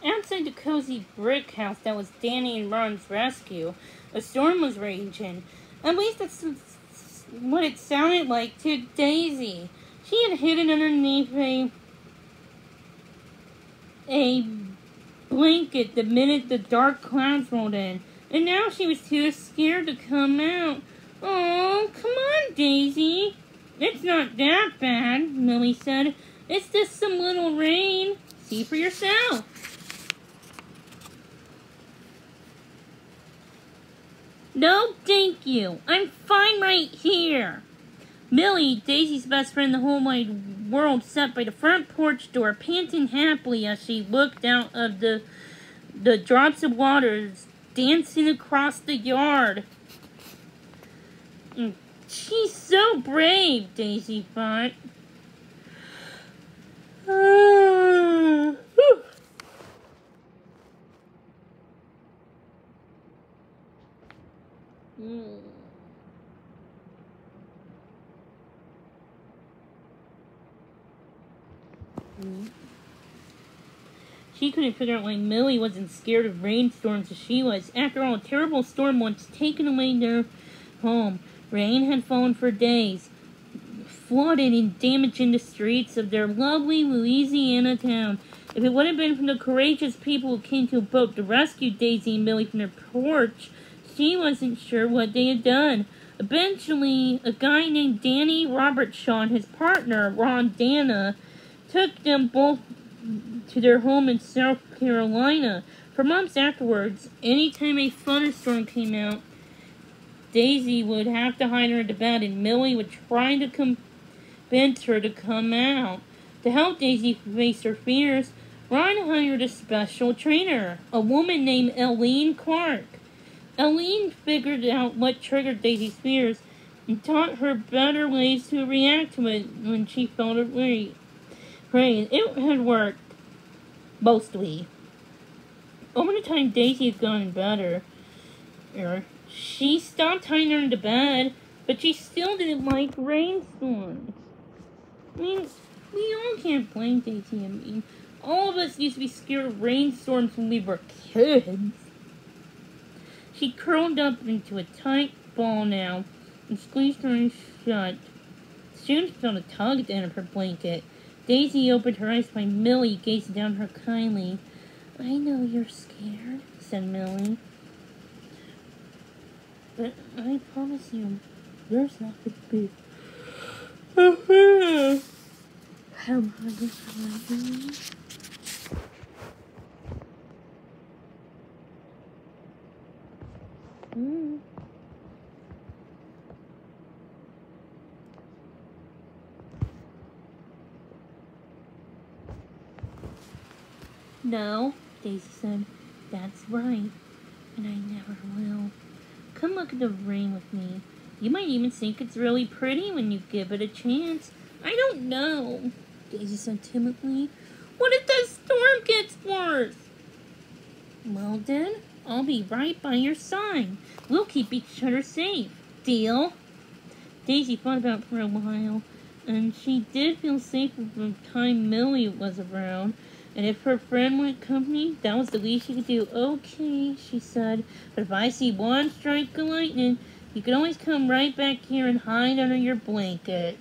Outside the cozy brick house that was Danny and Ron's rescue, a storm was raging. At least that's what it sounded like to Daisy. She had hidden underneath a blanket the minute the dark clouds rolled in, and now she was too scared to come out. Oh, come on, Daisy. It's not that bad, Millie said. It's just some little rain. See for yourself. No, thank you. I'm fine right here. Millie, Daisy's best friend in the whole wide world, sat by the front porch door, panting happily as she looked out of the drops of water dancing across the yard. She's so brave, Daisy thought. She couldn't figure out why Millie wasn't scared of rainstorms as she was. After all, a terrible storm once taken away their home. Rain had fallen for days, flooding and damaging the streets of their lovely Louisiana town. If it wouldn't have been for the courageous people who came to a boat to rescue Daisy and Millie from their porch, she wasn't sure what they had done. Eventually, a guy named Danny Robertshaw and his partner, Ron Dana, took them both to their home in South Carolina. For months afterwards, anytime a thunderstorm came out, Daisy would have to hide under the bed, and Millie would try to convince her to come out. To help Daisy face her fears, Ron hired a special trainer, a woman named Eileen Clark. Eileen figured out what triggered Daisy's fears and taught her better ways to react to it when she felt afraid. It had worked, mostly. Over the time Daisy had gotten better, she stopped hiding under the bed, but she still didn't like rainstorms. I mean, we all can't blame Daisy. I mean, all of us used to be scared of rainstorms when we were kids. She curled up into a tight ball now and squeezed her eyes shut. Soon she felt a tug at the end of her blanket. Daisy opened her eyes while Millie gazed down her kindly. I know you're scared, said Millie. But I promise you, there's not going to be. How am I doing? No, Daisy said. That's right. And I never will. Come look at the rain with me. You might even think it's really pretty when you give it a chance. I don't know, Daisy said timidly. What if the storm gets worse? Well then, I'll be right by your side. We'll keep each other safe. Deal? Daisy thought about it for a while, and she did feel safer from the time Millie was around. And if her friend wanted company, that was the least she could do. Okay, she said, but if I see one strike of lightning, you can always come right back here and hide under your blanket.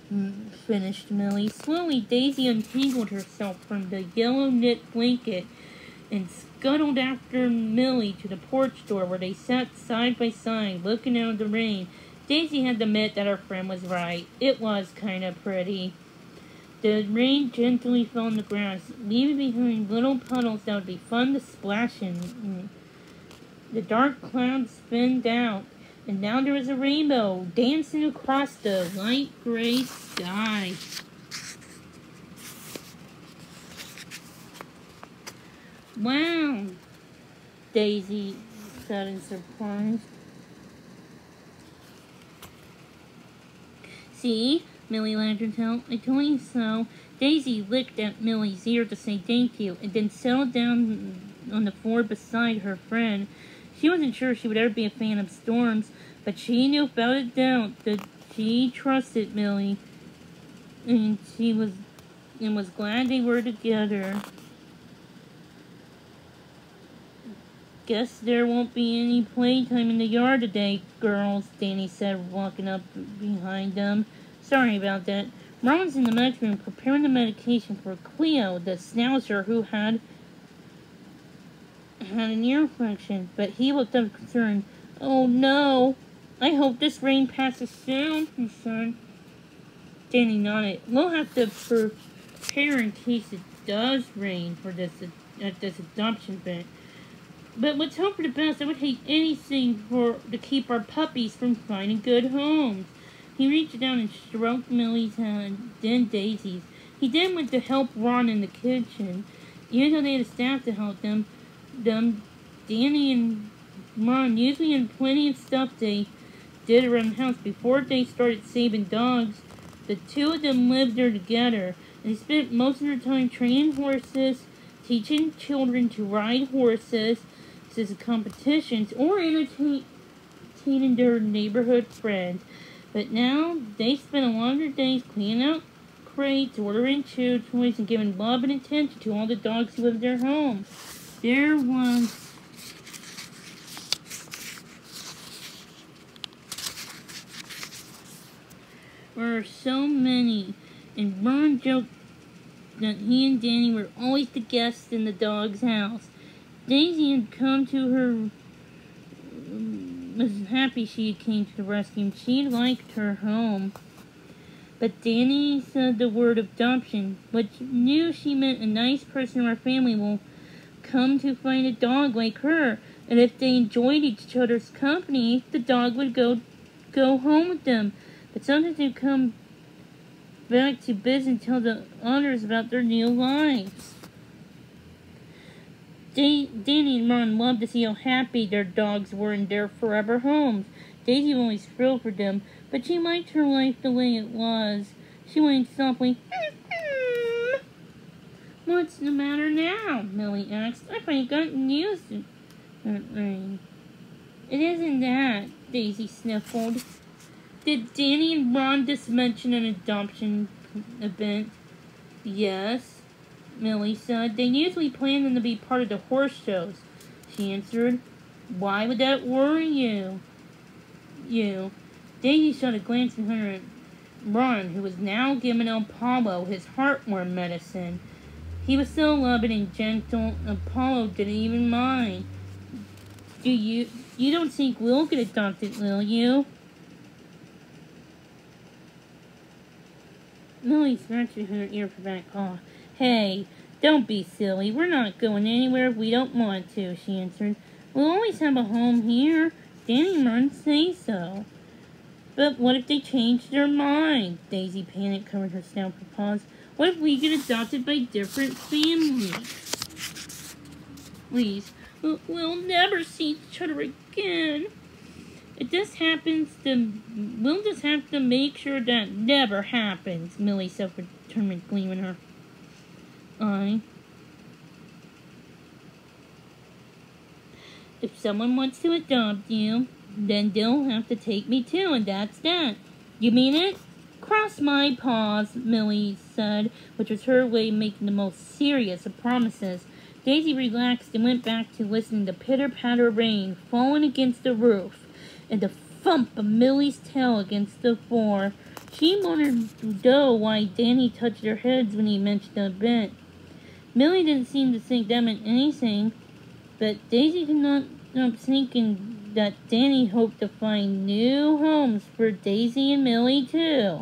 Finished Millie. Slowly, Daisy untangled herself from the yellow knit blanket and scuttled after Millie to the porch door where they sat side by side, looking out of the rain. Daisy had to admit that her friend was right. It was kind of pretty. The rain gently fell on the grass, leaving behind little puddles that would be fun to splash in. The dark clouds spinned out, and now there was a rainbow dancing across the light gray sky. Wow, Daisy said in surprise. See? Millie laughed herself. I told you so. Daisy licked at Millie's ear to say thank you, and then settled down on the floor beside her friend. She wasn't sure she would ever be a fan of storms, but she knew without a doubt that she trusted Millie, and was glad they were together. Guess there won't be any playtime in the yard today, girls, Danny said, walking up behind them. Sorry about that. Mom was in the medic room preparing the medication for Cleo, the schnauzer who had an ear infection, but he looked up concerned. Oh no, I hope this rain passes soon, he said. Danny nodded. We'll have to prepare in case it does rain for this adoption event. But let's hope for the best. I would hate anything to keep our puppies from finding good homes. He reached down and stroked Millie's hand, then Daisy's. He then went to help Ron in the kitchen. Even though they had a staff to help them, Danny and Ron usually had plenty of stuff they did around the house. Before they started saving dogs, the two of them lived there together. And they spent most of their time training horses, teaching children to ride horses, as competitions, or entertaining their neighborhood friends. But now they spend a lot of their days cleaning out crates, ordering chew toys, and giving love and attention to all the dogs who live in their home. There were so many, and Ron joked that he and Danny were always the guests in the dog's house. Daisy had come to her, was happy she came to the rescue, and she liked her home. But Danny said the word adoption, but knew she meant a nice person in our family will come to find a dog like her, and if they enjoyed each other's company, the dog would go home with them. But sometimes they'd come back to business and tell the others about their new lives. Danny and Ron loved to see how happy their dogs were in their forever homes. Daisy was always thrilled for them, but she liked her life the way it was. She whined softly. What's the matter now? Millie asked. I thought you gotten used to that rain. It isn't that, Daisy sniffled. Did Danny and Ron just mention an adoption event? Yes, Millie said. They usually plan them to be part of the horse shows, she answered. Why would that worry you? Daisy shot a glance behind her at Ron, who was now giving Apollo his heartworm medicine. He was so loving and gentle, Apollo didn't even mind. You don't think we'll get adopted, will you? Millie scratched behind her ear for back. Oh, hey, don't be silly. We're not going anywhere if we don't want to, she answered. We'll always have a home here. Danny and Ron say so. But what if they change their mind? Daisy panicked, covered her snout for paws. What if we get adopted by different families? Please, we'll never see each other again. We'll just have to make sure that never happens, Millie said with a determined gleam in her eye. If someone wants to adopt you, then they'll have to take me too, and that's that. You mean it? Cross my paws, Millie said, which was her way of making the most serious of promises. Daisy relaxed and went back to listening to pitter-patter rain falling against the roof and the thump of Millie's tail against the floor. She wondered, though, why Danny touched their heads when he mentioned the event. Millie didn't seem to think that meant anything, but Daisy could not stop thinking that Danny hoped to find new homes for Daisy and Millie, too.